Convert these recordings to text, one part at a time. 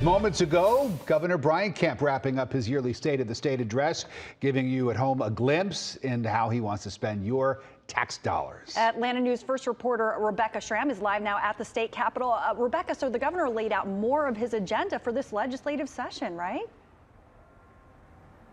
Moments ago, Governor Brian Kemp wrapping up his yearly State of the State address, giving you at home a glimpse into how he wants to spend your tax dollars. Atlanta News First reporter Rebecca Schramm is live now at the state capitol. Rebecca, so the governor laid out more of his agenda for this legislative session, right?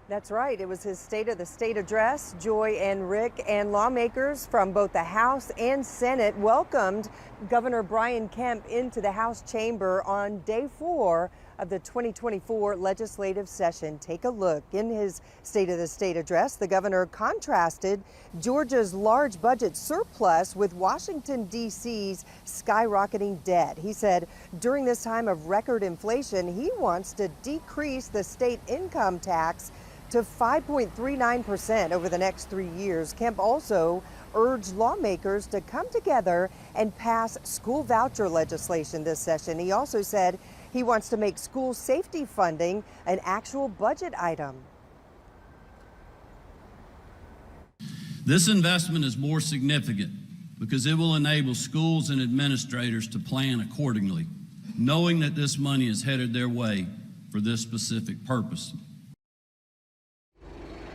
That's right. It was his State of the State address. Joy and Rick and lawmakers from both the House and Senate welcomed Governor Brian Kemp into the House chamber on day 4 of the 2024 legislative session. Take a look. In his State of the State address, the governor contrasted Georgia's large budget surplus with Washington, D.C.'s skyrocketing debt. He said during this time of record inflation, he wants to decrease the state income tax to 5.39% over the next 3 years. Kemp also urged lawmakers to come together and pass school voucher legislation this session. He also said he wants to make school safety funding an actual budget item. This investment is more significant because it will enable schools and administrators to plan accordingly, knowing that this money is headed their way for this specific purpose.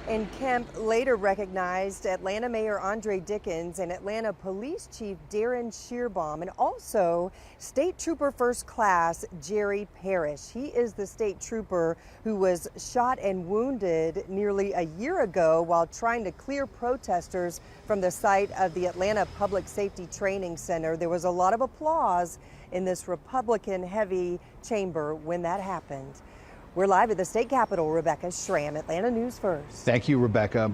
And Kemp later recognized Atlanta Mayor Andre Dickens and Atlanta Police Chief Darren Shearbaum, and also State Trooper First Class Jerry Parrish. He is the state trooper who was shot and wounded nearly a year ago while trying to clear protesters from the site of the Atlanta Public Safety Training Center. There was a lot of applause in this Republican-heavy chamber when that happened. We're live at the state capitol. Rebecca Schramm, Atlanta News First. Thank you, Rebecca.